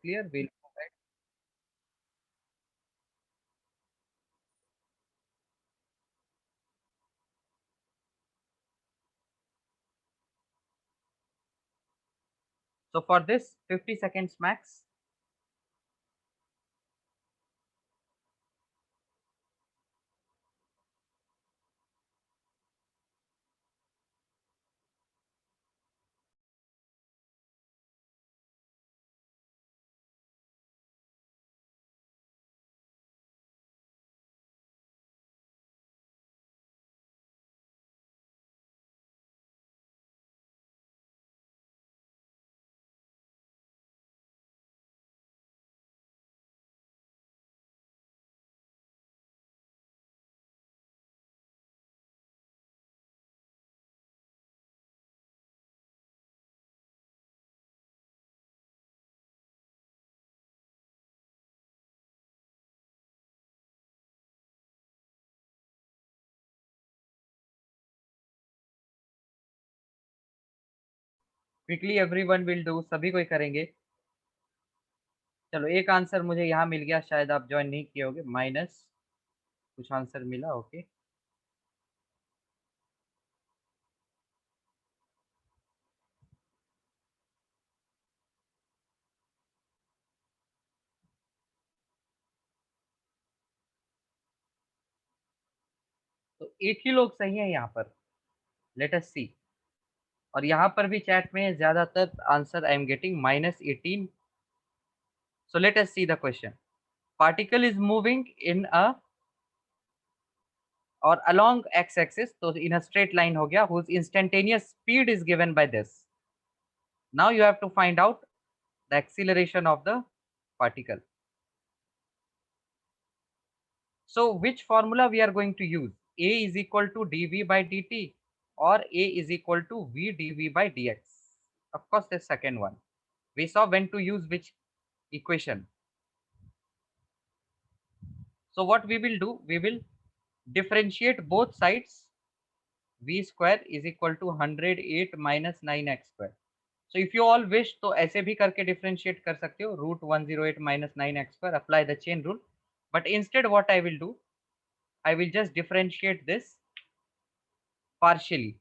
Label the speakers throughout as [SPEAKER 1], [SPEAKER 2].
[SPEAKER 1] clear, we'll move ahead. So for this 50 seconds max. Quickly everyone will do, सभी कोई करेंगे। चलो एक आंसर मुझे यहाँ मिल गया, शायद आप ज्वाइन नहीं किए होगे, माइनस कुछ आंसर मिला, ओके। तो एक ही लोग सही है यहाँ पर, लेट अस सी। और यहाँ पर भी चैट में ज्यादातर answer I am getting -18। So let us see the question. Particle is moving in a और along x axis, तो इन अ स्ट्रेट लाइन हो गया, whose instantaneous speed is given by this. Now you have to find out the acceleration of the particle. So which formula we are going to use? A is equal to dv by dt or A is equal to v dv by dx? Of course the second one. We saw when to use which equation. So what we will do, we will differentiate both sides. V square is equal to 108 minus 9x square. So if you all wish तो ऐसे भी करके differentiate कर सकते हो, root 108 minus 9x square, apply the chain rule. But instead what I will do, I will just differentiate this partially.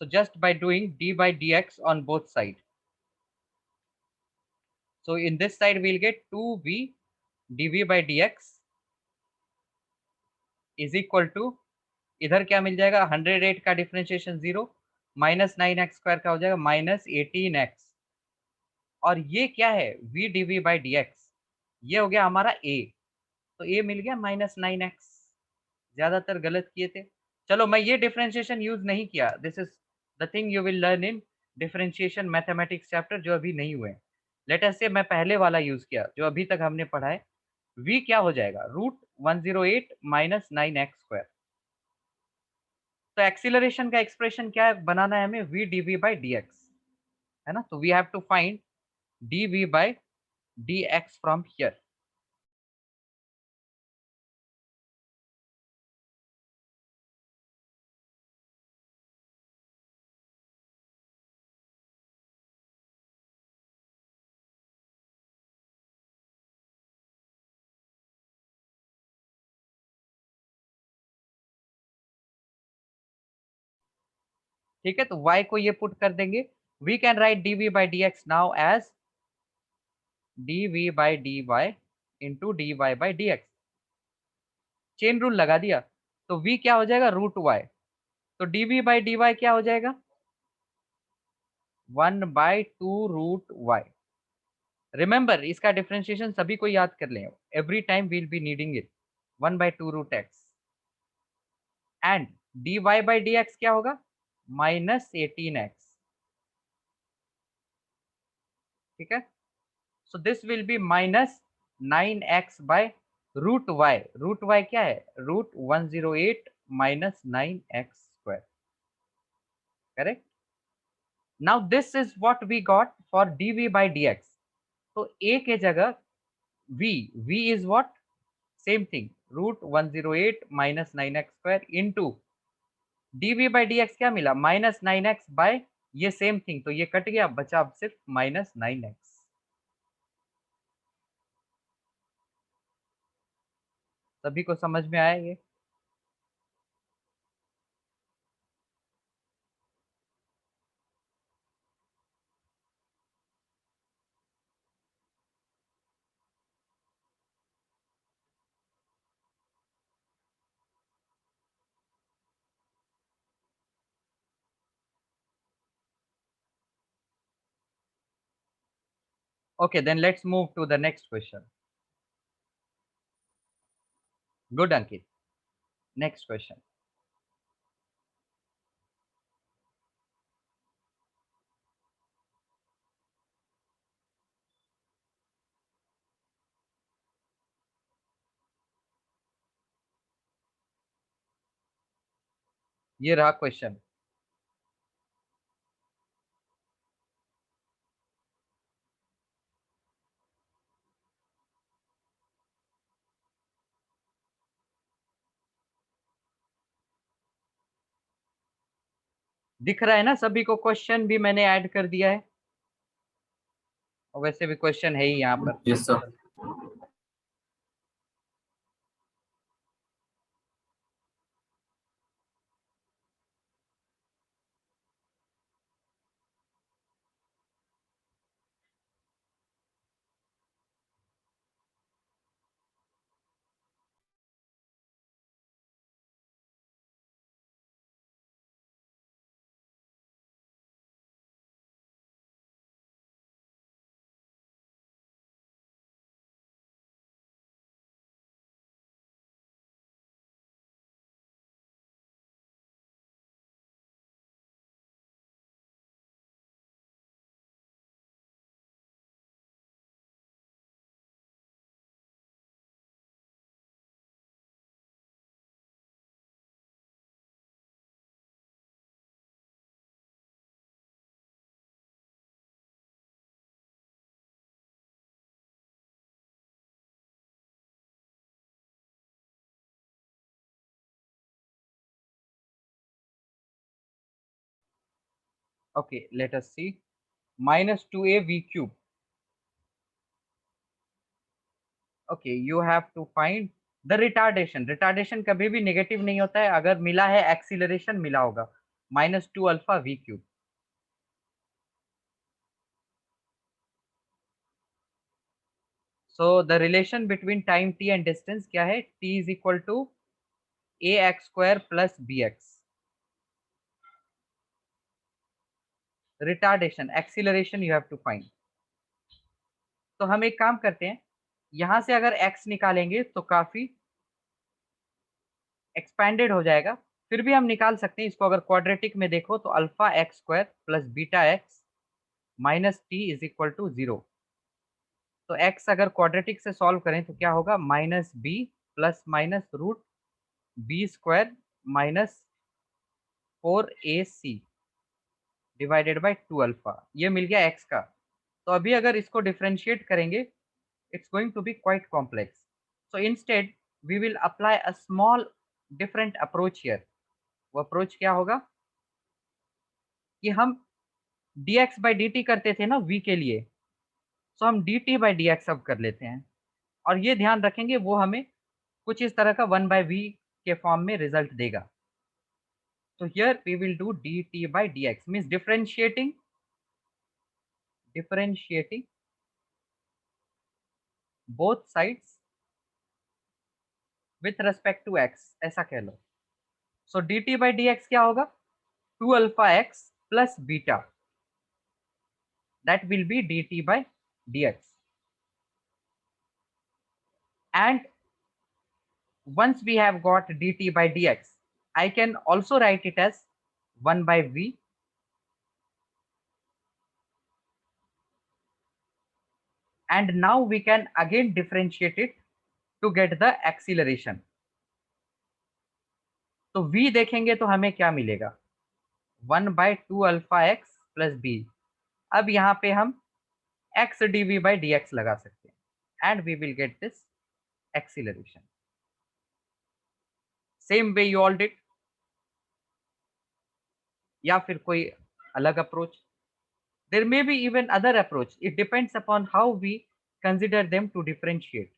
[SPEAKER 1] So just by doing d by dx on both sides. So in this side we'll get 2v dv by dx is equal to, इधर क्या मिल जाएगा, 108 का differentiation 0, minus 9x square का हो जाएगा -18x। और ये क्या है, v dv by dx, ये हो गया हमारा a। तो a मिल गया -9x। ज्यादातर गलत किए थे। चलो मैं ये डिफरेंशिएशन यूज नहीं किया, this is the thing you will learn in differentiation mathematics chapter जो अभी नहीं हुए। लेट अस से मैं पहले वाला यूज किया जो अभी तक हमने पढ़ा है। v क्या हो जाएगा, √108 माइनस 9x स्क्वायर। तो एक्सीलरेशन का एक्सप्रेशन क्या है, बनाना है हमें v dv by dx, है ना। तो we have to find dv by dx from here. ठीक है, तो y को ये पुट कर देंगे। We can write dv by dx now as dv by dy into dy by dx। Chain rule लगा दिया, तो v क्या हो जाएगा, √y। तो dv by dy क्या हो जाएगा, 1/2 √y। रिमेंबर इसका डिफरेंशिएशन सभी को याद कर लें, every time will be needing it. 1/2 √x and dy by dx क्या होगा, -18x। ठीक है, so this will be -9x by √y। √y क्या है, √108 minus 9x square. Correct. Now this is what we got for dv by dx। तो a के जगह v is what, same thing, √108 minus 9x square into dv by dx क्या मिला, -9x bye ये same thing, तो ये cut गया, बचा अब सिर्फ -9x। सभी को समझ में आया ये? Okay, then let's move to the next question. Good, Ankit. Next question. ये रहा क्वेश्चन। दिख रहा है ना सभी को? क्वेश्चन भी मैंने ऐड कर दिया है, और वैसे भी क्वेश्चन है ही यहाँ पर।
[SPEAKER 2] Yes sir.
[SPEAKER 1] Okay, let us see. Minus 2a v cube. Okay, you have to find the retardation. Retardation कभी भी नेगेटिव नहीं होता है, अगर मिला है एक्सीलरेशन मिला होगा। Minus two alpha v cube. So the relation between time t and distance क्या है? T is equal to ax square plus bx. Retardation, acceleration you have to find. तो हम एक काम करते हैं, यहां से अगर x निकालेंगे तो काफी एक्सपैंडेड हो जाएगा। फिर भी हम निकाल सकते हैं इसको, अगर क्वाड्रेटिक में देखो तो alpha x square plus beta x minus t is equal to 0। तो x अगर क्वाड्रेटिक से सॉल्व करें तो क्या होगा? Minus b plus minus root b square minus 4ac divided by 2 alpha. ये मिल गया x का। तो अभी अगर इसको डिफरेंशिएट करेंगे, it's going to be quite complex. So instead, we will apply a small different approach here. वो अप्रोच क्या होगा कि हम dx by dt करते थे ना v के लिए, so हम dt by dx अब कर लेते हैं। और ये ध्यान रखेंगे वो हमें कुछ इस तरह का 1 by v के फॉर्म में रिजल्ट देगा। तो here we will do dt by dx means differentiating both sides with respect to x, ऐसा कह लो। सो dt by dx क्या होगा? 2 alpha x plus beta, that will be dt by dx. And once we have got dt by dx, I can also write it as 1 by v, and now we can again differentiate it to get the acceleration. तो v देखेंगे तो हमें क्या मिलेगा? 1 by 2 alpha x plus b। अब यहाँ पे हम x dv by dx लगा सकते हैं, and we will get this acceleration. Same way you all did, या फिर कोई अलग approach? There may be even other approach. It depends upon how we consider them to differentiate.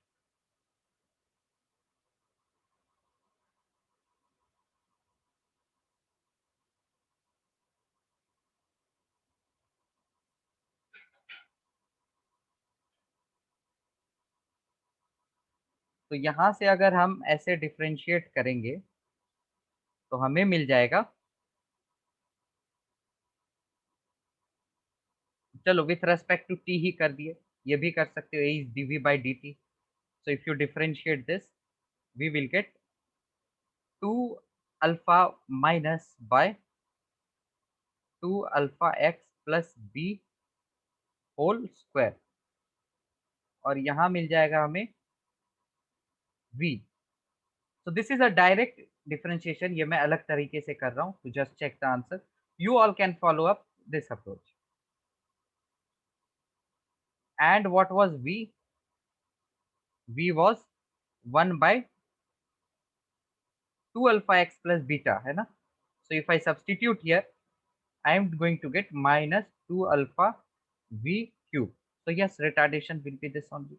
[SPEAKER 1] तो यहाँ से अगर हम ऐसे डिफरेंशिएट करेंगे तो हमें मिल जाएगा, चलो विथ रेस्पेक्ट टू टी ही कर दिए, ये भी कर सकते हो, a is dv by d t. So if you differentiate this we will get 2 alpha minus by 2 alpha x plus b whole square, और यहाँ मिल जाएगा हमें v। So this is a direct differentiation, ये मैं अलग तरीके से कर रहा हूँ to just check the answer. You all can follow up this approach. And what was v? v was 1 by 2 alpha x plus beta, है ना? So if I substitute here, I am going to get minus 2 alpha v cube. So yes, retardation will be this only.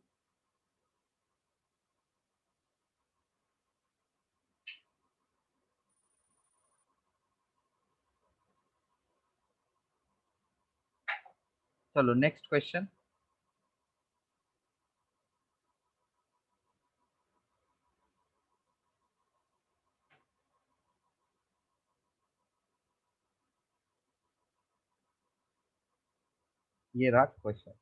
[SPEAKER 1] चलो next question. ये रहा question.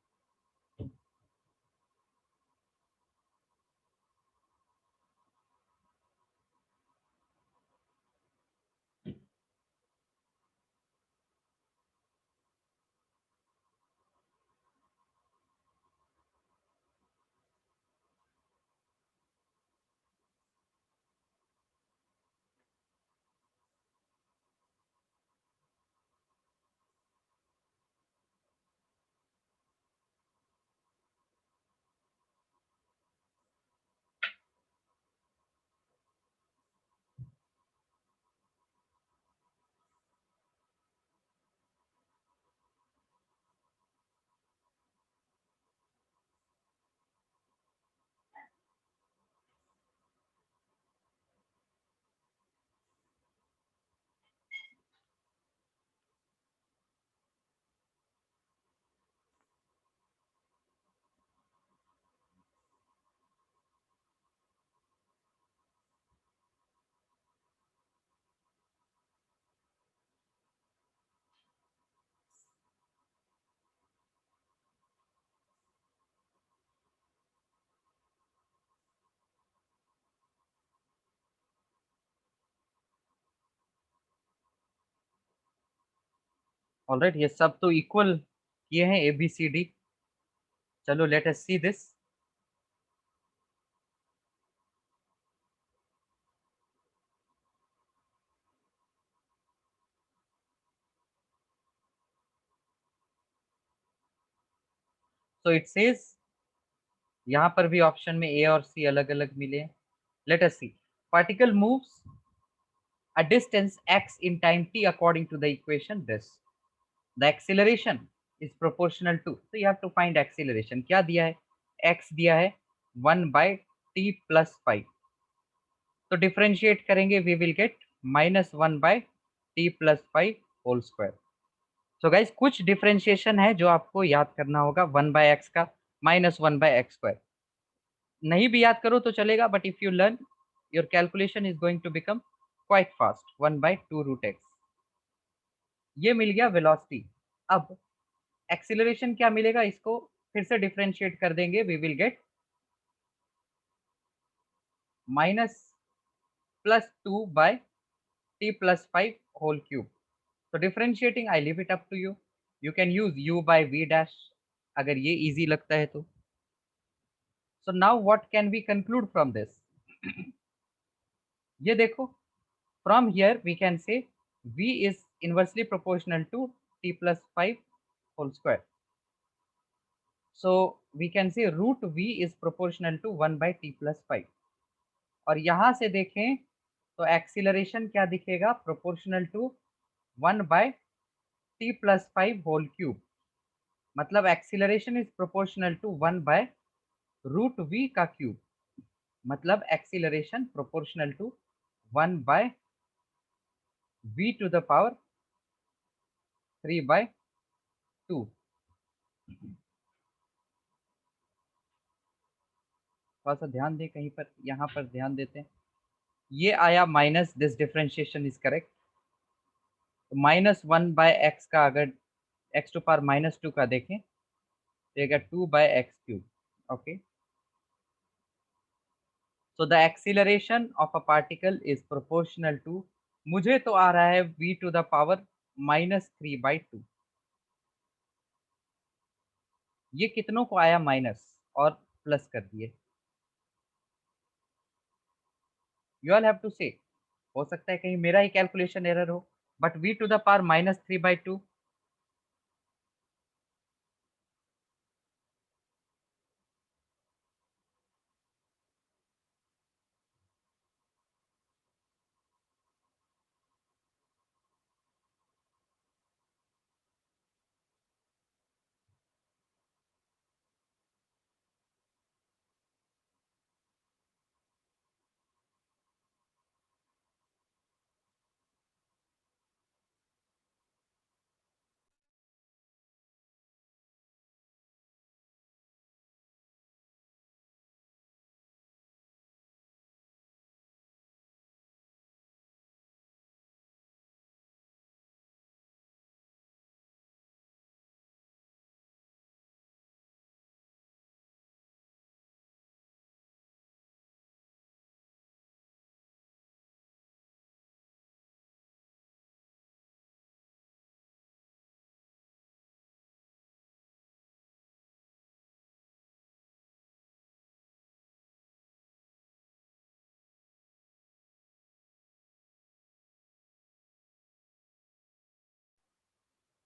[SPEAKER 1] Alright, ये सब तो equal किए हैं ए बी सी डी। चलो late us see this. So it says, यहाँ पर भी ऑप्शन में ए और सी अलग अलग मिले हैं। Let us see, particle moves a distance x in time t according to the equation this. The acceleration is proportional to, so you have to find acceleration। क्या दिया है? x दिया है 1 by t plus 5, तो differentiate करेंगे we will get minus 1 by t plus 5 whole square। So guys कुछ differentiation है जो आपको याद करना होगा, 1 by x का माइनस 1 by x स्क्वायर। नहीं भी याद करो तो चलेगा, but if you learn your calculation is going to become quite fast. 1 by 2 root x, ये मिल गया वेलोसिटी। अब एक्सीलरेशन क्या मिलेगा, इसको फिर से डिफरेंशिएट कर देंगे, we will get minus plus 2 by t plus 5 whole cube. तो differentiating I leave it up to you, you can use u by v dash अगर ये इजी लगता है तो। So now what can we conclude from this? ये देखो, from here we can say v is inversely proportional to t plus 5 whole square. So we can say root v is proportional to 1 by t plus 5। और यहाँ से देखें तो acceleration क्या दिखेगा, proportional to 1 by t plus 5 whole cube. मतलब acceleration is proportional to 1 by root v का cube. मतलब acceleration proportional to 1 by v to the power 3 by 2। थोड़ा सा ध्यान दें कहीं पर, यहाँ पर ध्यान देते हैं। ये आया minus, this differentiation is correct. तो -1/x का अगर x⁻² का देखें तो ये 2/x³। Okay, so the acceleration of a particle is proportional to, मुझे तो आ रहा है v⁻³ -3/2। ये कितनों को आया माइनस और प्लस कर दिए? यू ऑल हैव टू से। हो सकता है कहीं मेरा ही कैलकुलेशन एरर हो, बट v⁻³ -3/2।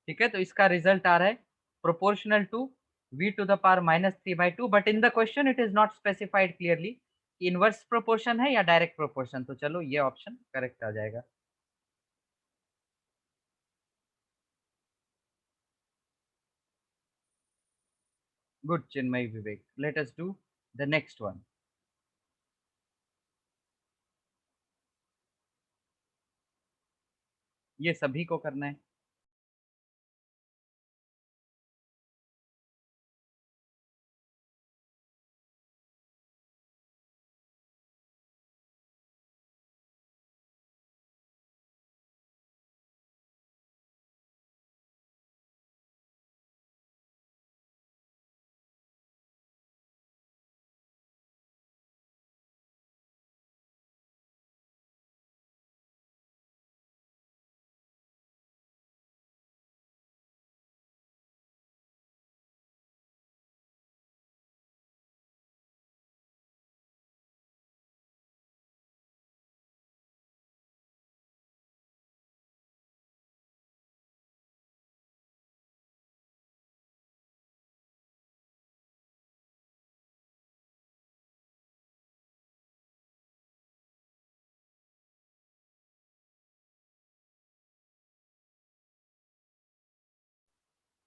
[SPEAKER 1] ठीक है, तो इसका रिजल्ट आ रहा है proportional to v⁻³ but in the question it is not specified clearly inverse proportion है या डायरेक्ट प्रोपोर्शन। तो चलो ये ऑप्शन करेक्ट आ जाएगा। Good Chinmay Vivek, late us do the next one. ये सभी को करना है।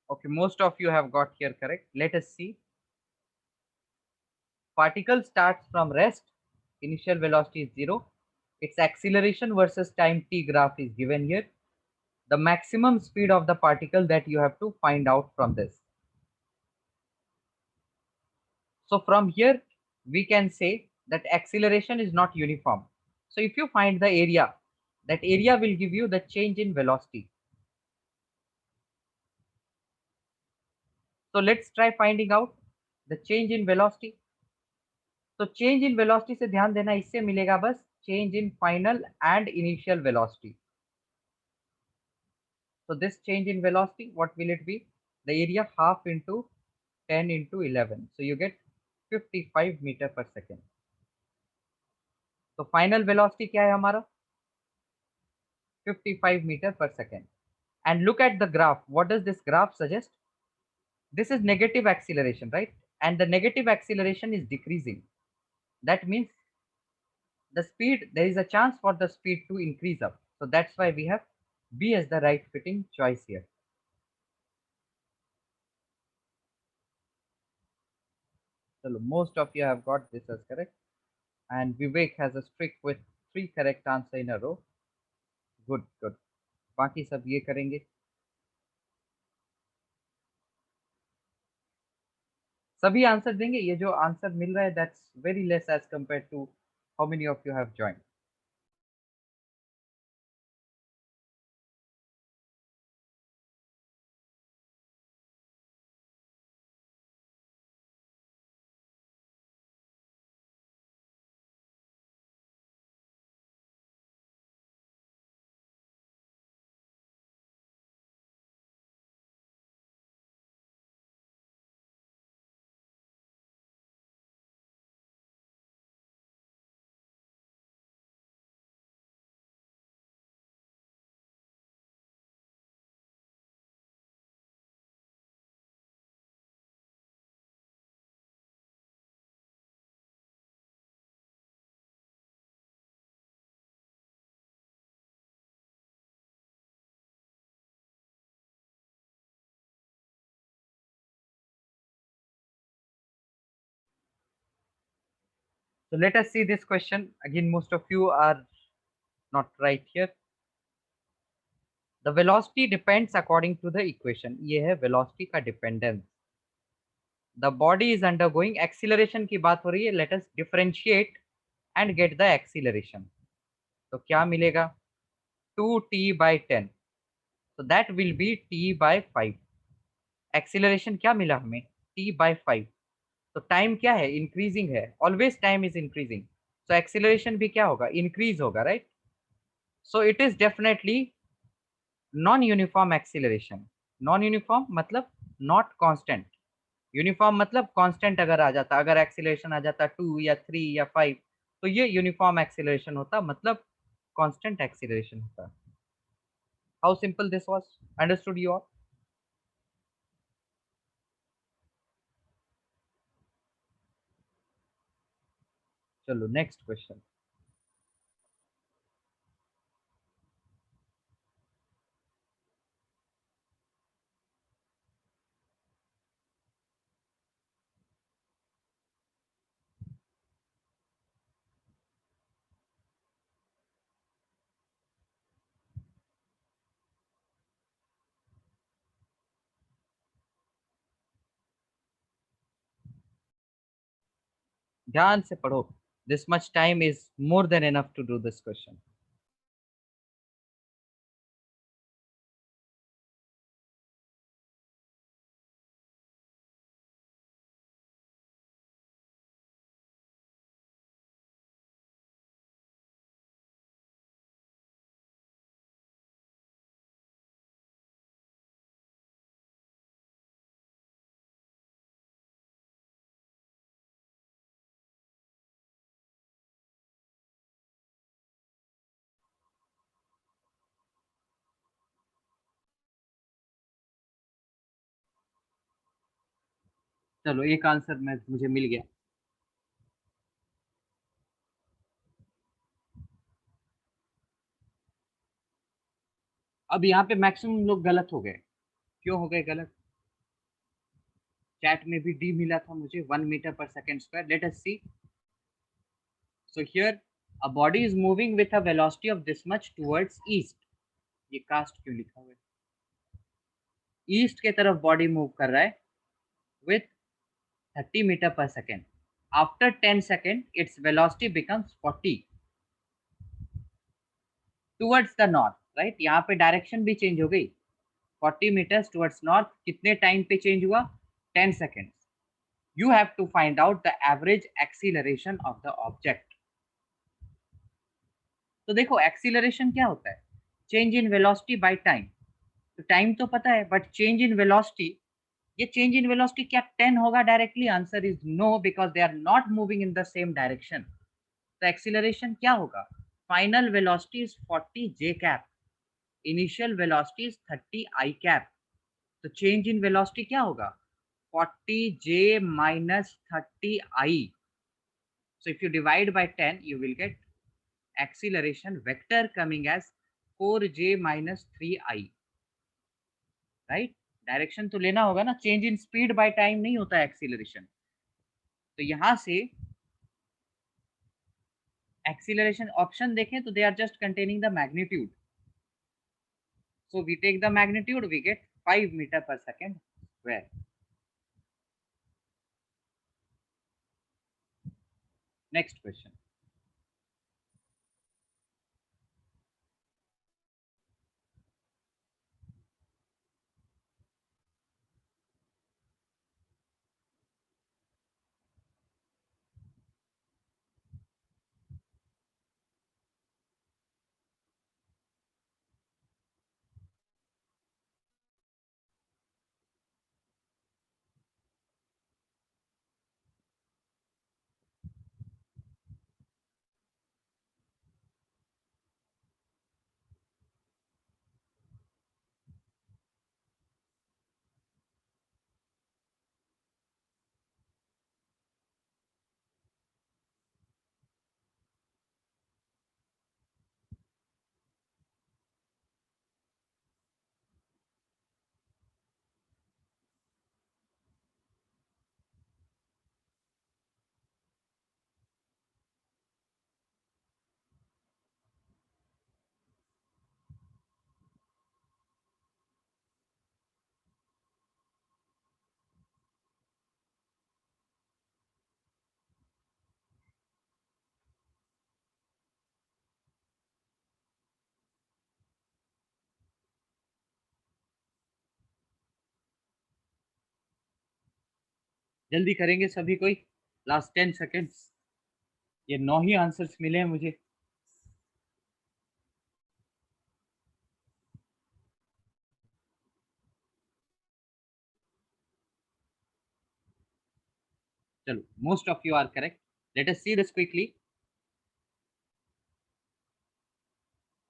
[SPEAKER 1] Okay, most of you have got here correct. Let us see. Particle starts from rest. Initial velocity is 0. Its acceleration versus time t graph is given here. The maximum speed of the particle that you have to find out from this. So from here, we can say that acceleration is not uniform. So if you find the area, that area will give you the change in velocity. So let's try finding out the change in velocity. तो change in velocity से ध्यान देना, इससे मिलेगा बस change in final and initial velocity. So this change in velocity, what will it be? The area half into 10 into 11. So you get 55 meter per second. तो final velocity क्या है हमारा? 55 meter per second. And look at the graph. What does this graph suggest? This is negative acceleration, right? And the negative acceleration is decreasing. That means the speed, there is a chance for the speed to increase up. So that's why we have B as the right fitting choice here. So most of you have got this as correct. And Vivek has a streak with 3 correct answer in a row. Good, good. बाकी सब ये करेंगे। सभी answer देंगे? ये जो answer मिल रहा है that's very less as compare to how many of you have joined. So let us see this question. Again, most of you are not right here. The velocity depends according to the equation. ये है velocity का dependence. The body is undergoing acceleration की बात हो रही है. Let us differentiate and get the acceleration. तो क्या मिलेगा? 2t/10. So that will be t/5. Acceleration क्या मिला हमें? t/5. तो टाइम क्या है? इंक्रीजिंग है. Always time is increasing. So acceleration भी क्या होगा? इंक्रीज होगा, right? So it is definitely non uniform acceleration. Non uniform मतलब नॉट कांस्टेंट. यूनिफॉर्म मतलब कांस्टेंट अगर आ जाता, अगर एक्सीलरेशन आ जाता 2 या 3 या 5, तो ये यूनिफॉर्म एक्सीलरेशन होता, मतलब कांस्टेंट एक्सीलरेशन होता. How simple this was. Understood you all? चलो नेक्स्ट क्वेश्चन. ध्यान से पढ़ो. This much time is more than enough to do this question. चलो एक आंसर मैं मुझे मिल गया. अब यहाँ पे मैक्सिमम लोग गलत हो गए. क्यों हो गए गलत? चैट में भी डी मिला था मुझे, 1 मीटर पर second square. Let us see. So here a body is moving with a velocity of this much towards east. ये कास्ट क्यों लिखा हुआ है? ईस्ट के तरफ बॉडी मूव कर रहा है विथ 30 मीटर पर second. After 10 second its velocity becomes 40 towards the north, right? यहाँ पे डायरेक्शन भी चेंज हो गई. 40 मीटर्स टुवर्ड्स नॉर्थ कितने टाइम पे चेंज हुआ? 10 second. You have to find out the average acceleration of the object. तो देखो एक्सीलरेशन क्या होता है? Change in velocity by time. तो टाइम तो पता है, बट चेंज इन वेलोसिटी, ये चेंज इन वेलोसिटी क्या 10 होगा directly? Answer is no, because they are not moving in the same direction. तो एक्सीलरेशन क्या होगा? Final velocity is 40 j cap, initial velocity is 30 i cap. तो change in velocity क्या होगा? 40 j minus 30 i. So if you divide by 10, you will get acceleration vector coming as 4j minus 3i. Right? Direction तो लेना होगा ना. Change in speed by time नहीं होता है एक्सीलरेशन. तो यहां से एक्सीलरेशन ऑप्शन देखें तो they are just containing the magnitude. So we take the magnitude, we get 5 metre पर सेकेंड स्क्वायर. Next question. जल्दी करेंगे सभी कोई, लास्ट 10 सेकेंड्स। ये 9 ही आंसर्स मिले हैं मुझे। चलो, most of you are correct. Let us see this quickly.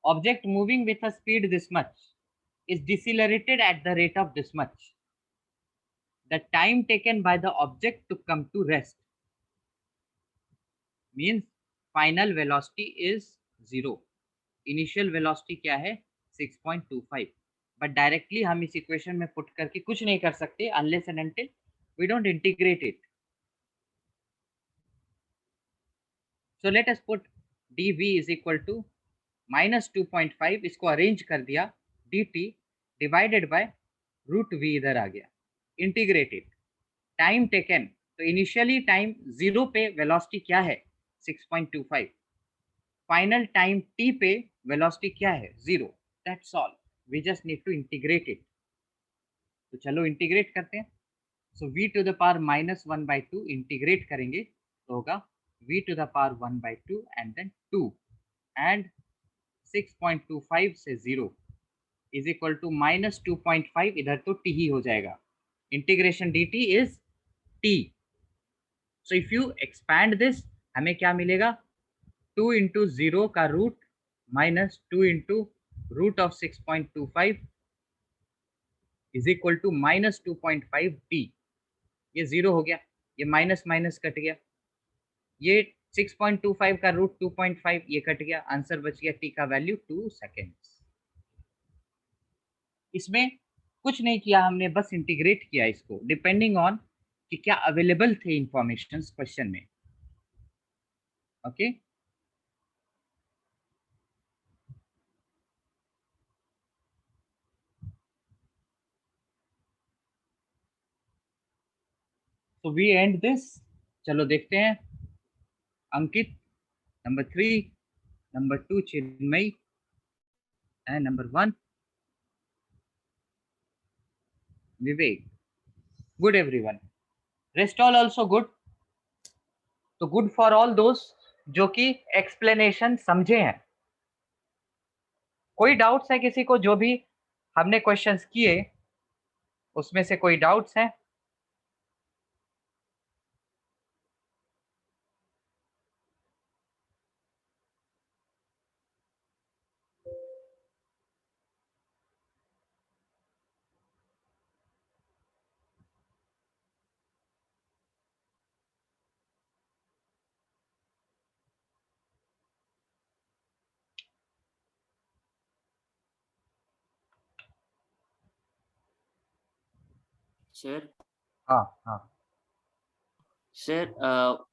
[SPEAKER 1] Object moving with a speed this much is decelerated at the rate of this much. The time taken by the object to come to rest means final velocity is 0. Initial velocity क्या है 6.25. But directly हम इस equation में put करके कुछ नहीं कर सकते unless and until we don't integrate it. So let us put dv is equal to minus 2.5, इसको अरेंज कर दिया, dt divided by root v इधर आ गया, इंटीग्रेटेड। टाइम टेकन, तो इनिशियली टाइम 0 पे वेलोसिटी क्या है 6.25, फाइनल टाइम t पे वेलोसिटी क्या है 0। That's all, we just need to integrate it. तो चलो इंटीग्रेट करते हैं। So v to the power -1/2 integrate करेंगे तो होगा v to the power 1/2 and then 2 and 6.25 से 0 इज इक्वल टू -2.5, इधर तो t ही हो जाएगा। Integration dt is t। So if you expand this हमें क्या मिलेगा, 2 इंटू 0 का root minus 2 into root of 6.25 is equal to -2.5t। ये 0 हो गया, ये माइनस माइनस कट गया, ये 6.25 का रूट 2.5 ये कट गया, आंसर बच गया t का वैल्यू 2 सेकेंड्स। इसमें कुछ नहीं किया हमने, बस इंटीग्रेट किया इसको डिपेंडिंग ऑन कि क्या अवेलेबल थे इंफॉर्मेशन क्वेश्चन में। ओके, तो वी एंड दिस। चलो देखते हैं, Ankit number 3, number 2 Chinmayi and number 1 Vivek. Good everyone, rest all also good. तो गुड फॉर ऑल दोस्त जो कि एक्सप्लेनेशन समझे हैं। कोई डाउट्स है किसी को, जो भी हमने क्वेश्चंस किए उसमें से कोई डाउट्स हैं?
[SPEAKER 2] सर
[SPEAKER 1] हाँ हाँ
[SPEAKER 2] सर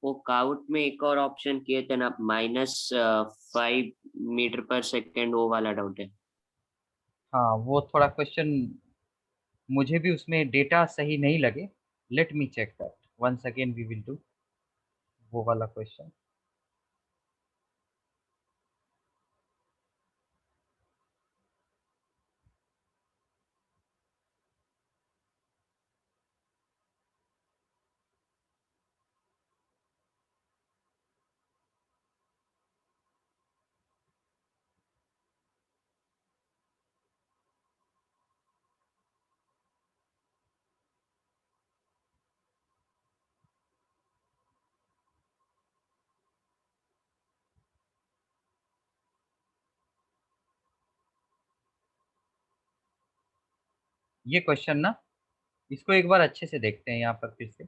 [SPEAKER 2] वो काउट में एक और ऑप्शन किए थे ना, -5 मीटर पर सेकेंड, वो वाला डाउट है।
[SPEAKER 1] हाँ, वो थोड़ा क्वेश्चन मुझे भी उसमें डेटा सही नहीं लगे। Let me check that once again, we will do वो वाला क्वेश्चन। ये क्वेश्चन ना, इसको एक बार अच्छे से देखते हैं यहाँ पर फिर से।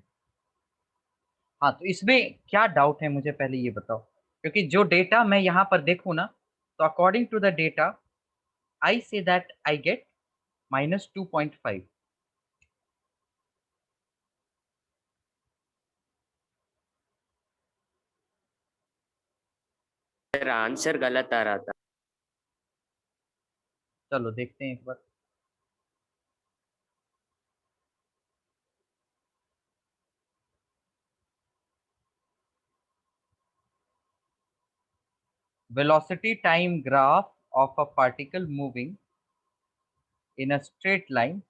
[SPEAKER 1] हाँ, तो इसमें क्या डाउट है मुझे पहले ये बताओ, क्योंकि जो डेटा मैं यहाँ पर देखूँ ना, तो according to the data I say that I get -2.5।
[SPEAKER 2] Sir answer गलत आ रहा था।
[SPEAKER 1] चलो देखते हैं एक बार। Velocity time graph of a particle moving in a straight line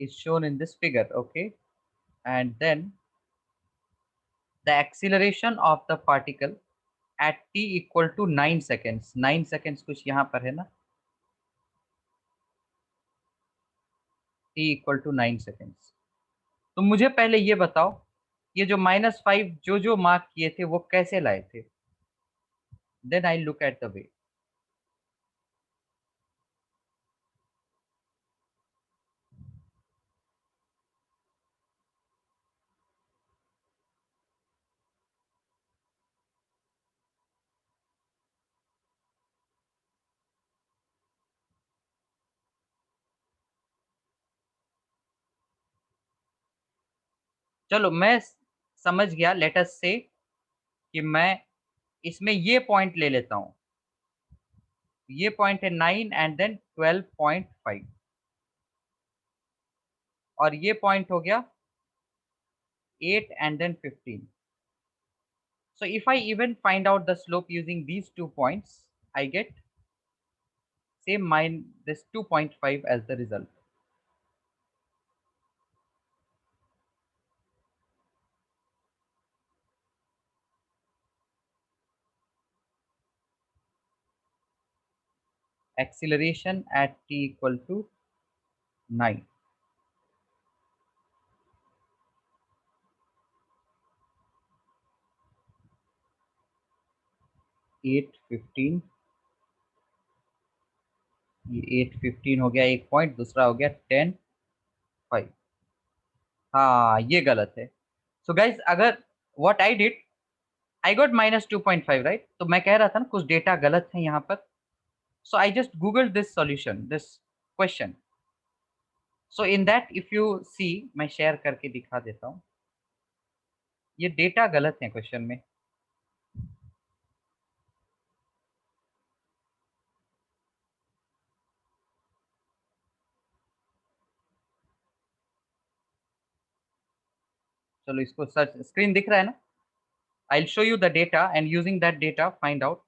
[SPEAKER 1] is shown in this figure, okay? And then the acceleration of the particle at t equal to 9 seconds, 9 seconds कुछ यहाँ पर है ना, t equal to 9 seconds। तो मुझे पहले ये बताओ, ये जो -5 जो जो मार्क किए थे वो कैसे लाए थे? Then I look at the way. चलो मैं समझ गया, लेट अस से कि मैं इसमें ये पॉइंट ले लेता हूँ। ये पॉइंट है 9 एंड देन 12.5, और ये पॉइंट हो गया 8 and then 15। So if I even find out the slope using these 2 points, I get same mine this 2.5 as the result। Acceleration at t equal to 9, 8, 15, ये 8, 15 हो गया एक पॉइंट, दूसरा हो गया 10, 5। हाँ ये गलत है। सो गाइज अगर what I did, I got -2.5 right, तो मैं कह रहा था ना कुछ डेटा गलत है यहाँ पर। So I just Google this solution, this question. So in that if you see, मैं शेयर करके दिखा देता हूँ, ये डेटा गलत है क्वेश्चन में। चलो इसको सर्च, स्क्रीन दिख रहा है ना? I will show you the data and using that data find out.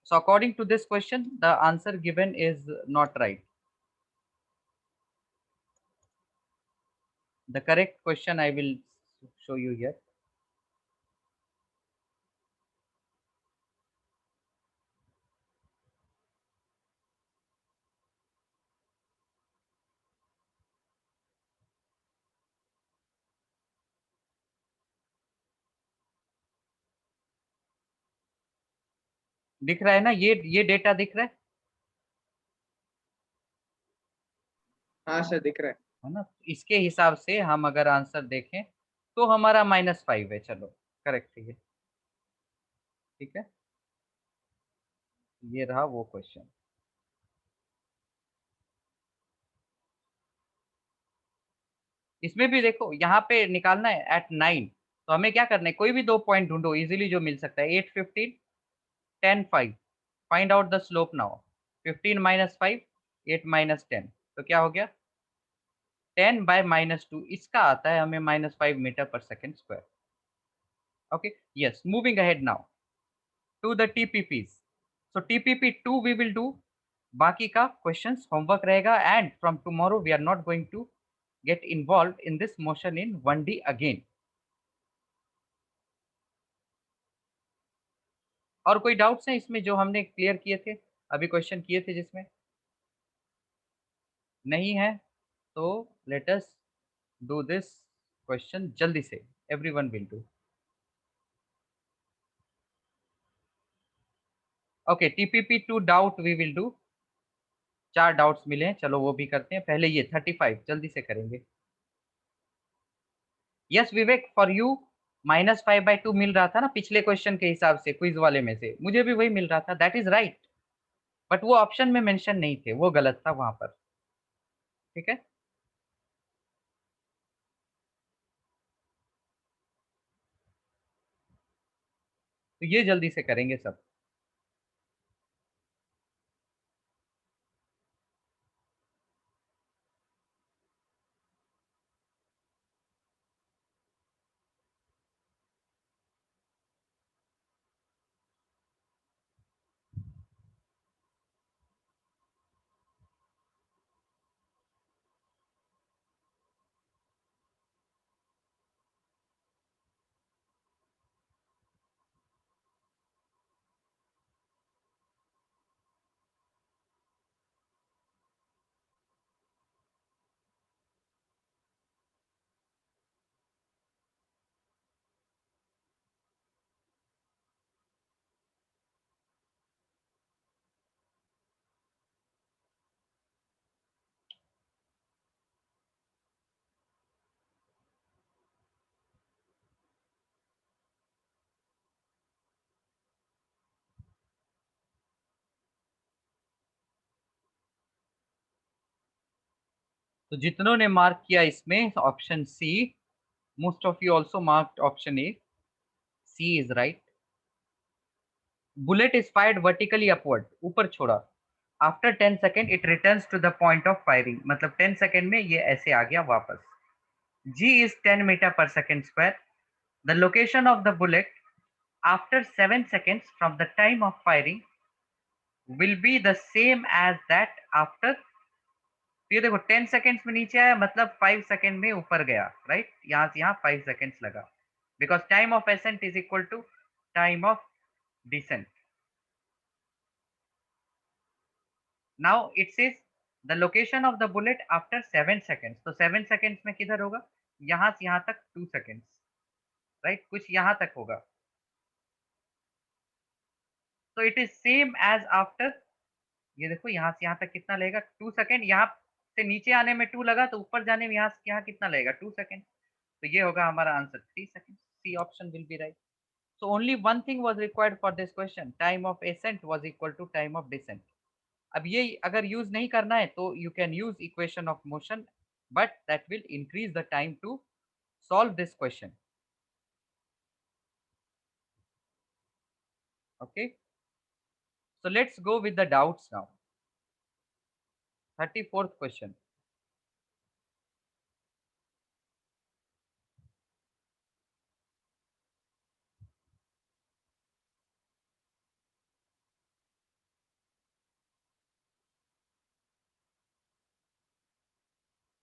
[SPEAKER 1] So according to this question the answer given is not right. The correct question I will show you here. दिख रहा है ना, ये data दिख रहा
[SPEAKER 3] हाँ sir दिख रहा
[SPEAKER 1] है ना? इसके हिसाब से हम अगर आंसर देखें तो हमारा -5 है। चलो करेक्ट है ये, ठीक है। ये रहा वो क्वेश्चन। इसमें भी देखो यहाँ पे निकालना है एट 9, तो हमें क्या करना है, कोई भी दो पॉइंट ढूंढो इजीली जो मिल सकता है। 8, 15, 10, 5। Find out the slope now. 15 - 5, 8 - 10, तो क्या हो गया 10/-2, इसका आता है हमें -5 मीटर पर second square. Okay yes, moving ahead now to the TPPs. So TPP 2 we will do, बाकी का क्वेश्चंस होमवर्क रहेगा, and from tomorrow we are not going to get involved in this motion in 1D again। और कोई doubts हैं इसमें जो हमने clear किए थे, अभी क्वेश्चन किए थे जिसमें नहीं है? तो let us do this question जल्दी से, everyone will do. Okay TPP 2 doubt we will do. 4 doubts मिले हैं, चलो वो भी करते हैं। पहले ये 35 जल्दी से करेंगे। यस विवेक, फॉर यू -5/2 मिल रहा था ना पिछले क्वेश्चन के हिसाब से, क्विज वाले में से मुझे भी वही मिल रहा था। दैट इज राइट, बट वो ऑप्शन में मेंशन नहीं थे, वो गलत था वहां पर। ठीक है, तो ये जल्दी से करेंगे सब। तो जितनों ने मार्क किया इसमें option C, most of you also marked option A, C is right. Bullet is fired vertically upward, ऊपर छोड़ा। After 10 second it returns to the point of firing, मतलब 10 सेकेंड में ये ऐसे आ गया वापस। G is 10 meter per second square. The location of the bullet after 7 seconds from the time of firing will be the same as that after। तो ये देखो 10 seconds में नीचे आया, मतलब 5 सेकेंड में ऊपर गया, राइट। यहाँ से यहाँ 5 सेकेंड्स लगा, because time of ascent is equal to time of descent. Now it says the location of the bullet after 7 seconds, तो 7 सेकेंड्स में किधर होगा, यहाँ से यहाँ तक 2 सेकेंड्स, राइट, कुछ यहाँ तक होगा। तो it is same as after, ये देखो यहाँ से यहाँ तक कितना लगेगा, 2 सेकेंड। यहाँ से नीचे आने में 2 लगा, तो ऊपर जाने में यहाँ से यहाँ कितना लगेगा, 2 सेकेंड। तो ये होगा हमारा answer 3 second. C option will be right. So only one thing was required for this question. Time of ascent was equal to time of descent. अब ये अगर यूज नहीं करना है तो you can use equation of motion, but that will increase the time to solve this question. Okay. So let's go with the doubts now. 34th question.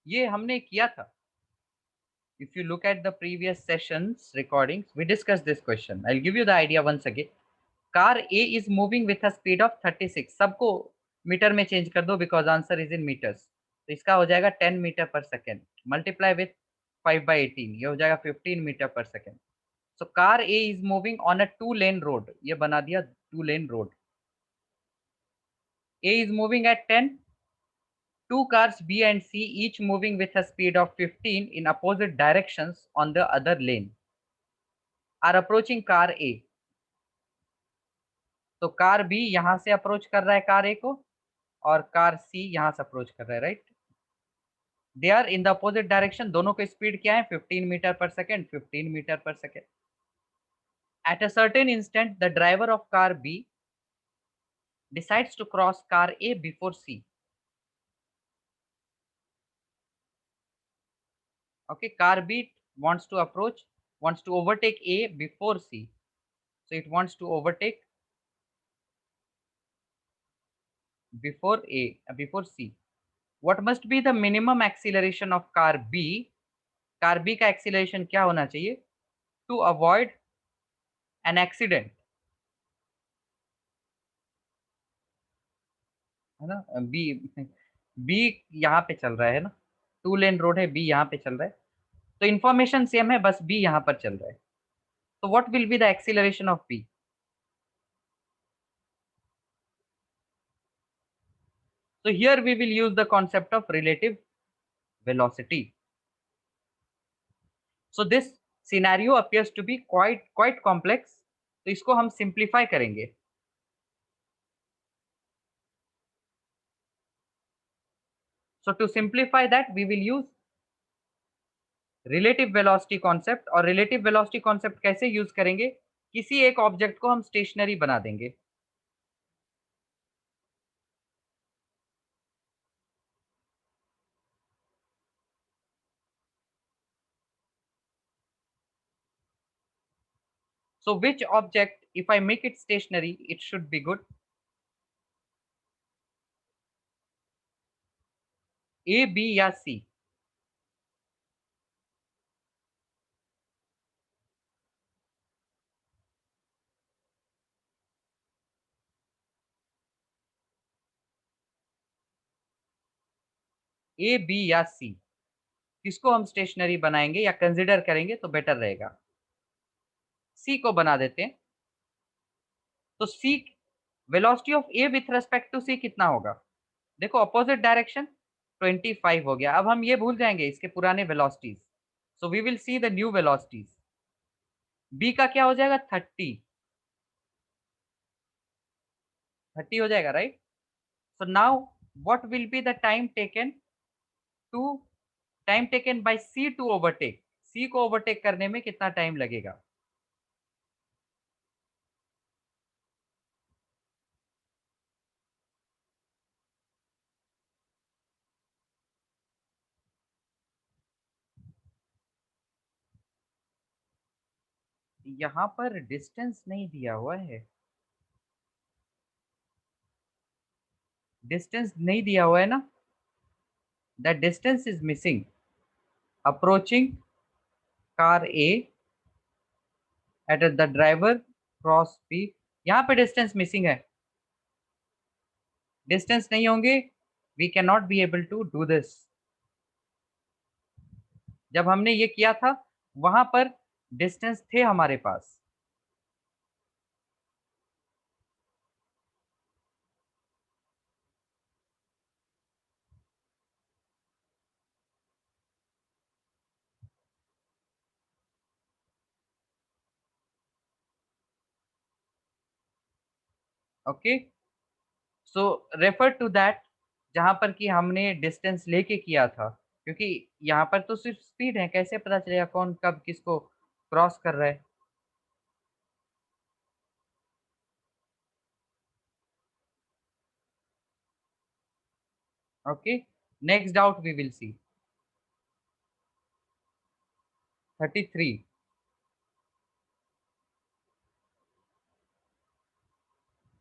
[SPEAKER 1] ये हमने किया था। If you look at the previous sessions recordings, we discussed this question. I'll give you the idea once again. Car A is moving with a speed of 36. सबको metre में change कर दो because answer is in meters. तो इसका हो जाएगा 10 metre पर second multiply with 5/18, ये हो जाएगा 15 मीटर पर second. So car A is moving on a 2 lane road, ये बना दिया 2 lane road. A is moving at 10. Two cars B and C each moving with a speed of 15 in opposite directions on the other lane are approaching car A. तो car B यहां से approach कर रहा है car ए को, और car सी यहां से अप्रोच कर रहा है, right. They are in the opposite direction, दोनों की स्पीड क्या है, 15 मीटर पर सेकेंड, 15 मीटर पर second. At a certain instant the driver of car B decides to cross car A before C. Okay, car B wants to approach, wants to overtake A before C. So it wants to overtake before C. What must be the minimum acceleration of car B? Car B का acceleration क्या होना चाहिए to avoid an accident, है ना। B B यहाँ पे चल रहा है ना, 2 लेन रोड है, बी यहाँ पे चल रहा है, तो इंफॉर्मेशन सेम है, बस बी यहाँ पर चल रहा है। तो what will be the acceleration of B? So here we will use the concept of relative velocity. So this scenario appears to be quite complex. तो इसको हम simplify करेंगे. So to simplify that we will use relative velocity concept. और relative velocity concept कैसे use करेंगे? किसी एक object को हम स्टेशनरी बना देंगे. So which object, if I make it stationary, it should be good? A, B या C? A, B या C? किसको हम स्टेशनरी बनाएंगे या कंसिडर करेंगे तो बेटर रहेगा? C को बना देते हैं. तो C velocity of A with respect to C कितना होगा? देखो अपोजिट डायरेक्शन 25 हो गया. अब हम ये भूल जाएंगे इसके पुराने velocities. So we will see the new velocities. B का क्या हो जाएगा? 30 हो जाएगा, right? So now what will be the time taken by C to overtake? C को ओवरटेक करने में कितना टाइम लगेगा? यहाँ पर डिस्टेंस नहीं दिया हुआ है. डिस्टेंस नहीं दिया हुआ है ना. That distance is missing. Approaching car A at the driver cross B. यहाँ पे डिस्टेंस मिसिंग है. डिस्टेंस नहीं होंगे we can not be able to do this. जब हमने ये किया था वहां पर डिस्टेंस थे हमारे पास. Okay. So refer to that जहां पर कि हमने डिस्टेंस लेके किया था. क्योंकि यहाँ पर तो सिर्फ स्पीड है, कैसे पता चलेगा कौन कब किसको क्रॉस कर रहा है? Okay. Next doubt we will see. 33.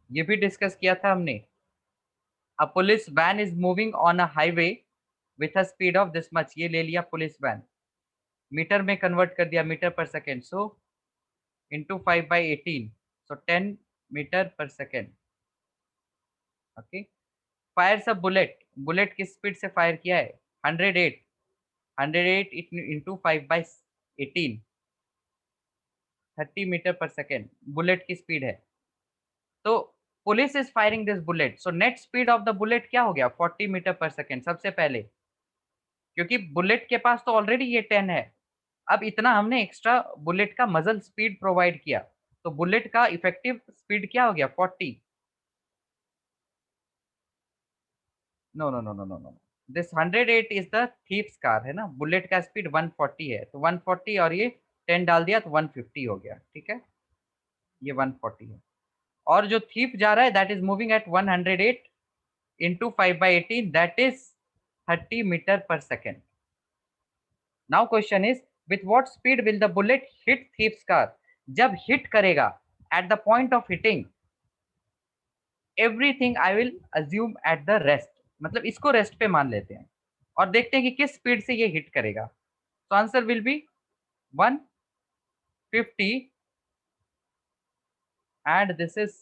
[SPEAKER 1] ये भी डिस्कस किया था हमने. A police van is moving on a highway with a speed of this much. ये ले लिया पुलिस वैन, मीटर में कन्वर्ट कर दिया, मीटर पर second. So into 5/18. So 10 metre पर second. Okay. Fires a bullet. Bullet किस स्पीड से फायर किया है? 108. 108 इंटू 5/18. 30 मीटर पर सेकेंड बुलेट की स्पीड है. तो police is firing this bullet. So net speed of the bullet क्या हो गया? 40 मीटर पर सेकेंड सबसे पहले. क्योंकि बुलेट के पास तो ऑलरेडी ये 10 है. अब इतना हमने एक्स्ट्रा बुलेट का मजल स्पीड प्रोवाइड किया. तो बुलेट का इफेक्टिव स्पीड क्या हो गया? 40. No no no no no no. This 108 is the thief's car है ना. बुलेट का स्पीड 140 है. तो 140 और ये 10 डाल दिया तो 150 हो गया. ठीक है, ये 140 है. और जो थीप जा रहा है that is moving at 108 into 5/18. That is 30 metre पर second. Now question is with what speed will the bullet hit thief's car? जब हिट करेगा at the point of hitting everything I will assume at the rest. मतलब इसको rest पे मान लेते हैं और देखते हैं कि किस स्पीड से ये हिट करेगा. तो answer will be 150 and this is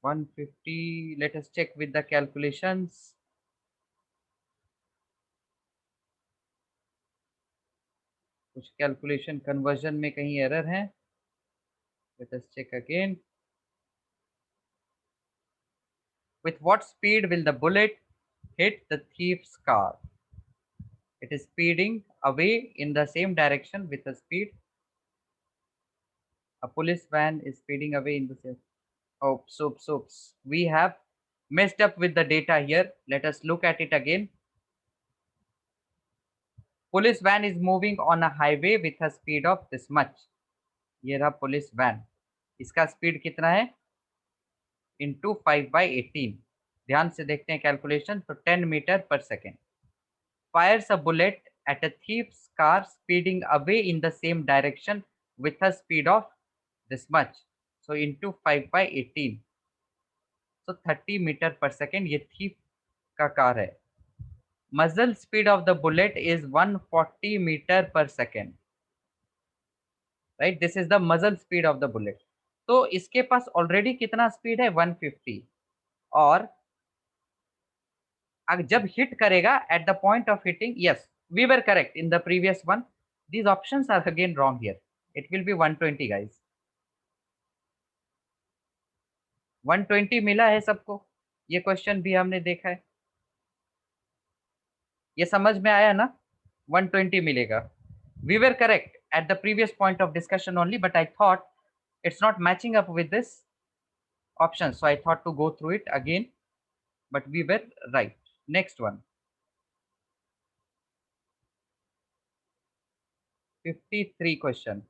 [SPEAKER 1] 150. Let us check with the calculations. कुछ कैलकुलेशन कन्वर्जन में कहीं एरर है. Let us check again. With what speed will the bullet hit the thief's car? It is speeding away in the same direction with a speed. A police van is speeding away in the same. Oops, oops, oops. We have messed up with the data here. Let us look at it again. Police van is moving on a highway with a speed of this much. ये रहा police van, इसका speed कितना है? Into 5/18. ध्यान से देखते हैं calculation. तो 10 मीटर पर second. Fires a bullet at a thief's car speeding away in the same direction with a speed of this much. So into 5/18. So 30 metre पर सेकेंड ये thief का कार है. Muzzle speed of the bullet is 140 meter per second. Right? This is the muzzle speed of the bullet. तो इसके पास already कितना speed है? 150. और जब हिट करेगा at the point of hitting, yes we were correct in the previous one. These options are again wrong here. It will be 120 guys. 120 मिला है सबको. ये क्वेश्चन भी हमने देखा है. ये समझ में आया ना? 120 मिलेगा. We were correct at the previous point of discussion only, but I thought it's not matching up with this option, so I thought to go through it again, but we were right. Next one. 53 question.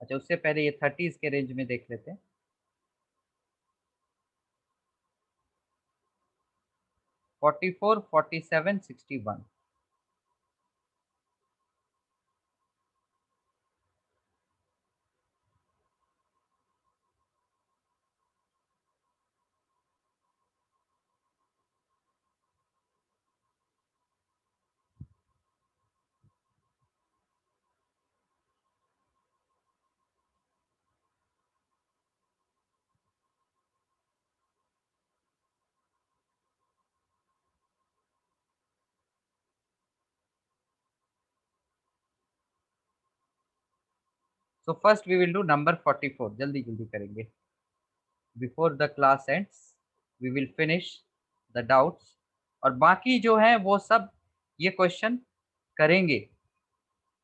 [SPEAKER 1] अच्छा, उससे पहले ये 30s के range में देख लेते हैं. 44, 47, 61. So first we will do number 44. जल्दी जल्दी करेंगे. Before the class ends, we will finish the doubts. और बाकी जो है वो सब ये क्वेश्चन करेंगे.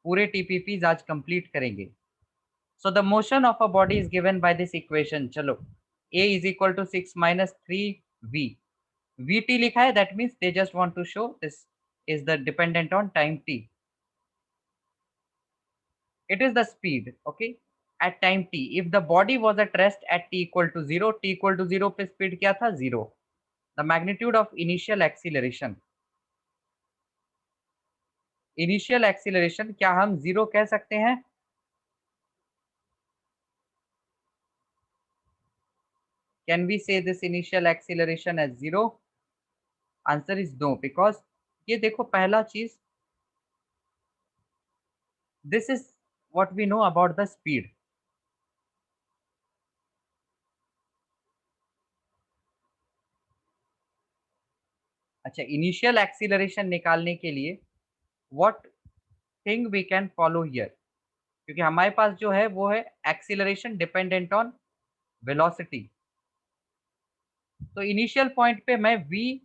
[SPEAKER 1] पूरे TPPs आज कंप्लीट करेंगे. So the motion of a body is given by this equation. चलो, A is equal to 6 minus 3V. Vt लिखा है, that means they just want to show this is the dependent on time t. It is the speed, okay, at time t. If the body was at rest at t equal to 0, t equal to 0 पे speed क्या था? 0. The magnitude of initial acceleration. Initial acceleration क्या हम 0 कह सकते हैं? Can we say this initial acceleration as 0? Answer is no, because ये देखो पहला चीज, this is what we know about the speed. अच्छा, इनिशियल एक्सीलरेशन निकालने के लिए what thing we can follow here, क्योंकि हमारे पास जो है वो है एक्सीलरेशन डिपेंडेंट ऑन वेलोसिटी. तो इनिशियल पॉइंट पे मैं v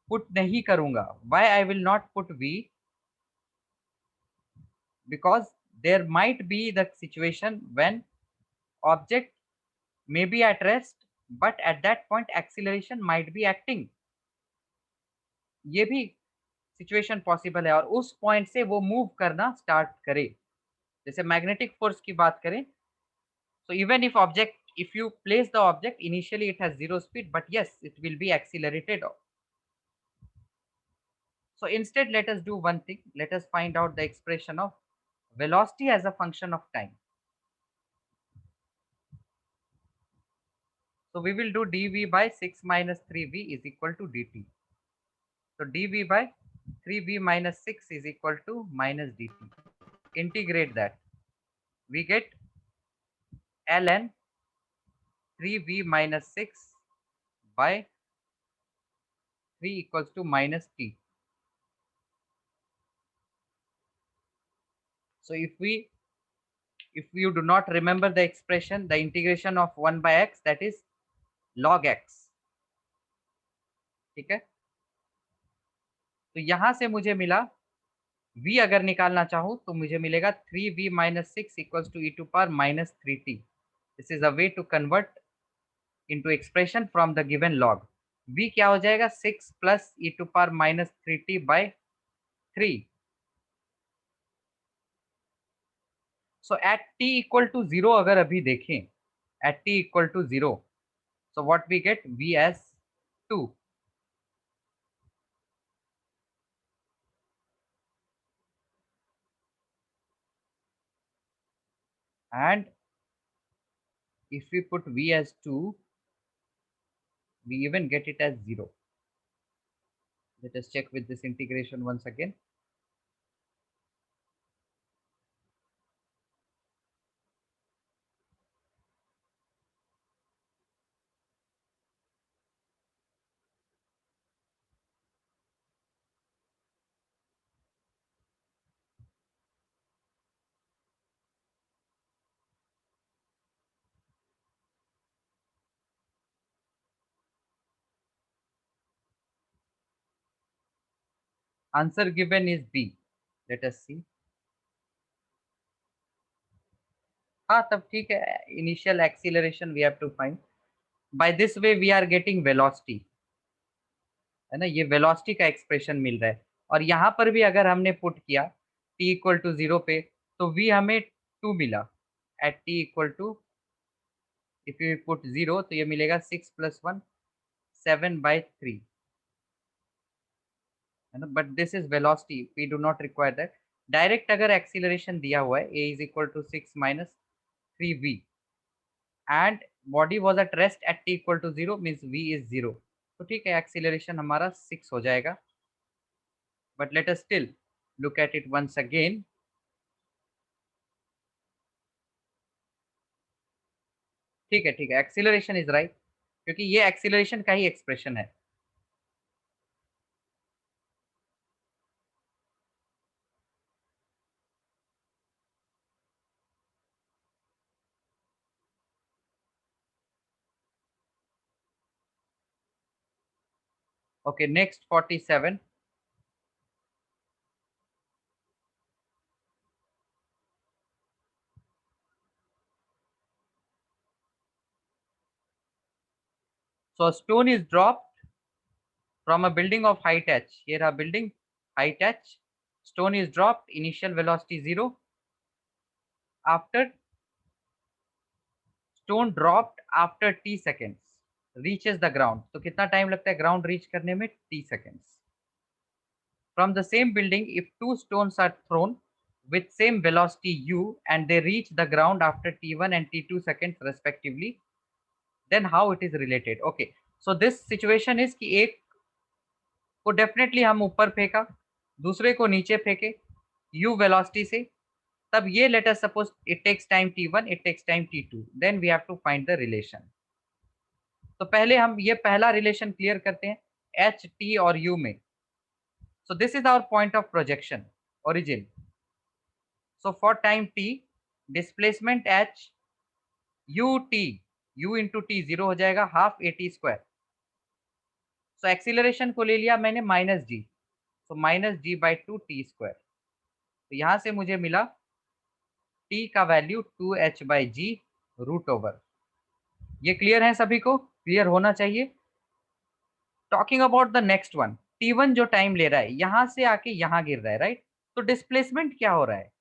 [SPEAKER 1] पुट नहीं करूंगा. Why I will not put v? Because there might be the situation when object may be at rest, but at that point acceleration might be acting. ये भी situation possible है, और उस point से वो move करना स्टार्ट करे. जैसे मैग्नेटिक फोर्स की बात करें, so even if you place the object initially it has 0 speed, but yes, it will be accelerated. So instead let us do one thing. Let us find out the expression of velocity as a function of time. So we will do dv by 6 minus 3v is equal to dt. So dv by 3v minus 6 is equal to minus dt. Integrate that. We get ln 3v minus 6 by 3 equals to minus t. So if you do not remember the expression, the integration of 1 by x, that is log x, ठीक है। तो यहां से मुझे मिला v अगर निकालना चाहूं तो मुझे मिलेगा 3v minus 6 equals to e to power minus 3t। This is a way to convert into expression from the given log. v क्या हो जाएगा 6 plus e to power minus 3t by 3। So at t equal to 0 अगर अभी देखें, at t equal to 0, so what we get v as 2। And if we put v as 2, we even get it as 0। Let us check with this integration once again। Answer given is b। Let us see। हाँ तब ठीक है, initial acceleration we have to find. By this way we are getting velocity, है ना, ये velocity का expression मिल रहा है। और यहाँ पर भी अगर हमने पुट किया t इक्वल टू 0 पे, तो v हमें 2 मिला at t equal to, if you put 0 तो ये मिलेगा 6 प्लस 1 7/3, है ना। But this is velocity, we do not require that. Direct अगर एक्सीलरेशन दिया हुआ है a is equal to 6 minus 3v and body was at rest at t equal to 0 means v is 0, तो ठीक है एक्सीलरेशन हमारा 6 हो जाएगा। But let us still look at it once again. ठीक है एक्सीलरेशन इज राइट, क्योंकि ये एक्सीलरेशन का ही एक्सप्रेशन है। Okay next 47। So stone is dropped from a building of height h। here a building height h, stone is dropped, initial velocity 0, after stone dropped after t seconds reaches the ground। तो कितना time लगता है ground reach करने में, t seconds। from the same building if two stones are thrown with same velocity u and they reach the ground after t1 and t2 seconds respectively, then how it is related। okay, so this situation is कि एक को definitely हम ऊपर फेंका, दूसरे को नीचे फेंके u वेलोसिटी से, तब ये let us suppose it takes time t1, it takes time t2, then we have to find the relation. तो पहले हम ये पहला रिलेशन क्लियर करते हैं h t और u में। So this is our point of projection origin. So for time t displacement h u t, u into t 0 हो जाएगा half a t square. So acceleration को ले लिया मैंने minus g, so minus g by 2t²। तो यहां से मुझे मिला t का वैल्यू 2h/g रूट ओवर। ये क्लियर है सभी को, क्लियर होना चाहिए। Talking about the next one, t1 जो टाइम ले रहा है यहां से आके यहां गिर रहा है, राइट। तो डिस्प्लेसमेंट क्या हो रहा है,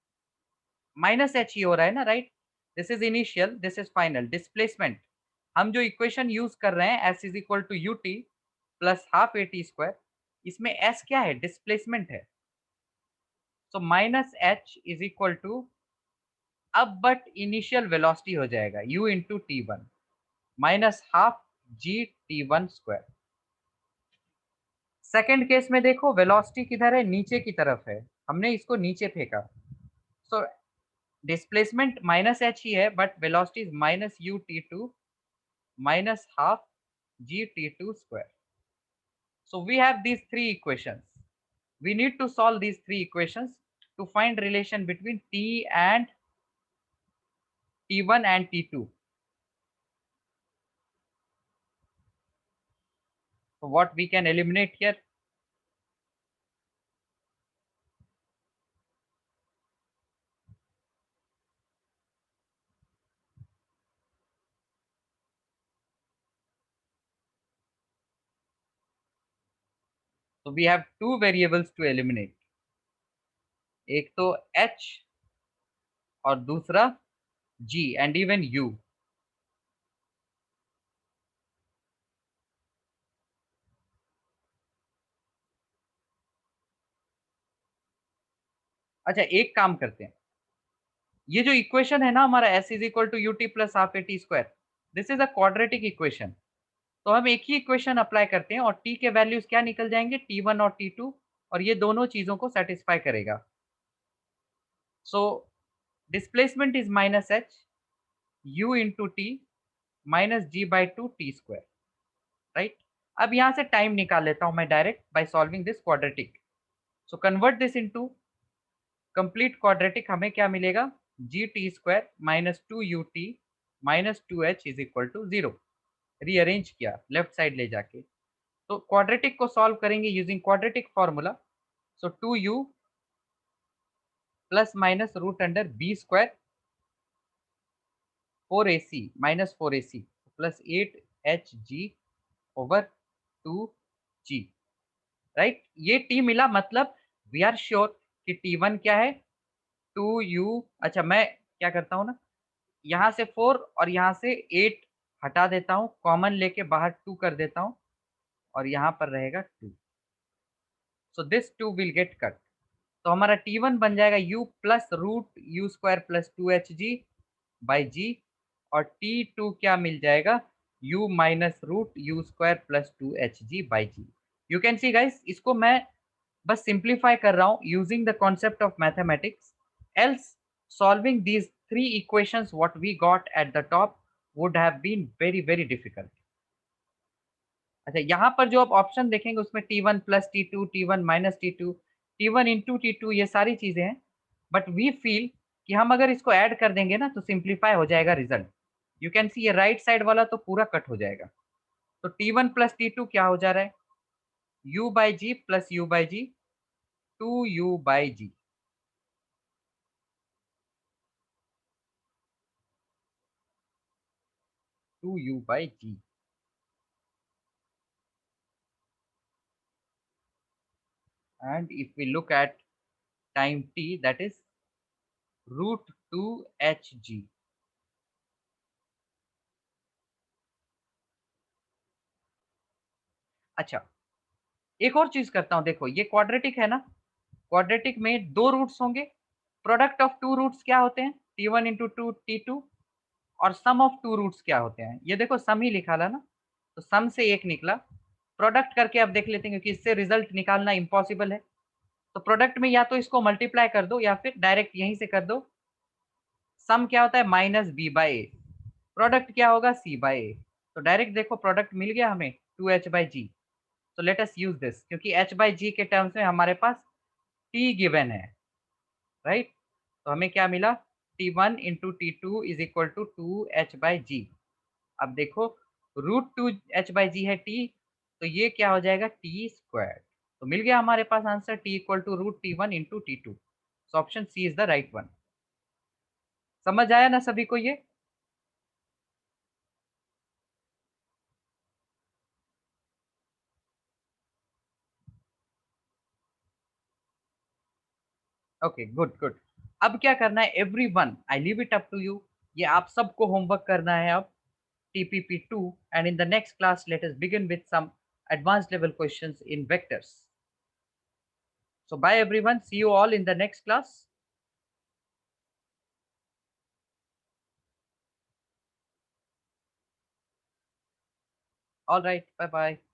[SPEAKER 1] माइनस एच ही हो रहा है ना, right. This is initial, this is final displacement. हम जो इक्वेशन यूज कर रहे हैं s is equal to u t plus half a t square, इसमें एस क्या है, डिस्प्लेसमेंट है। So minus h is equal to, अब बट इनिशियल वेलोसिटी हो जाएगा u into t one minus half g t one square. Second case में देखो velocity किधर है, नीचे की तरफ है, हमने इसको नीचे फेंका। सो डिस्प्लेसमेंट माइनस एच ही है but velocity is minus u t two minus half g t two square. So we have these three equations, we need to solve these three equations to find relation between t and t1 and t2। So what we can eliminate here? So we have two variables to eliminate. एक तो h और दूसरा g and even u. अच्छा एक काम करते हैं, ये जो इक्वेशन है ना हमारा s is equal to u t plus half a t square, this is a quadratic equation. तो हम एक ही इक्वेशन अप्लाई करते हैं और t के वैल्यूज क्या निकल जाएंगे, t1 और t2, और ये दोनों चीजों को सेटिस्फाई करेगा। So displacement is minus h u into t minus g by two t square, right. अब यहाँ से टाइम निकाल लेता हूँ मैं direct by solving this quadratic. So convert this into complete quadratic, हमें क्या मिलेगा, g t square minus two u t minus two h is equal to zero. Rearrange किया लेफ्ट साइड ले जाके, तो क्वाड्रेटिक को सॉल्व करेंगे using quadratic formula. So to u plus minus root under b square four a c minus four a c plus eight h g over two g, right. ये t मिला, मतलब we are sure कि t one क्या है, to you. अच्छा मैं क्या करता हूँ ना, यहाँ से 4 और यहाँ से 8 हटा देता हूँ, कॉमन लेके बाहर 2 कर देता हूँ और यहाँ पर रहेगा 2। So this 2 will get cut. तो हमारा T1 बन जाएगा u plus root u square plus two h g by g, और T2 क्या मिल जाएगा, u minus root u square plus two h g by g. You can see guys, इसको मैं बस सिंप्लीफाई कर रहा हूँ using the concept of mathematics, else solving these three equations what we got at the top would have been very very difficult. अच्छा यहाँ पर जो आप ऑप्शन देखेंगे उसमें T1 plus t two, T1 minus t two, T1 into t two, ये सारी चीजें हैं, बट वी फील कि हम अगर इसको ऐड कर देंगे ना तो सिंप्लीफाई हो जाएगा रिजल्ट। यू कैन सी ये राइट साइड वाला तो पूरा कट हो जाएगा। तो T1 प्लस टी टू क्या हो जा रहा है, u by g plus u by g, two u by g, two u by g. And if we look at time t, that is root 2 hg। अच्छा एक और चीज करता हूं, देखो ये क्वाड्रेटिक है ना, क्वाड्रेटिक में दो रूट्स होंगे, प्रोडक्ट ऑफ टू रूट्स क्या होते हैं, T1 इंटू टू T2, और सम ऑफ टू रूट्स क्या होते हैं, ये देखो सम ही लिखा था ना, तो सम से एक निकला, प्रोडक्ट करके अब देख लेते हैं क्योंकि इससे रिजल्ट निकालना इम्पॉसिबल है। तो प्रोडक्ट में या तो इसको मल्टीप्लाई कर दो या फिर डायरेक्ट यहीं से कर दो। सम क्या होता है, minus B by A, product क्या होगा, सी बाई ए। तो डायरेक्ट देखो प्रोडक्ट मिल गया हमें, टू एच बाई जी। तो लेट अस यूज दिस, क्योंकि एच बाई जी के टर्म्स में हमारे पास टी गिवन है, राइट। तो हमें क्या मिला, T1 into t two is equal to two h by g. अब देखो root two h by g है टी, तो ये क्या हो जाएगा, टी स्क्वायर। तो मिल गया हमारे पास answer, t equal to root T1 into t two. So option c is the right one. समझ आया ना सभी को ये? Okay good good. अब क्या करना है everyone, I leave it up to you, ये आप सबको होमवर्क करना है अब, TPP2, and in the next class let us begin with some advanced level questions in vectors. So bye everyone, see you all in the next class. All right, bye bye.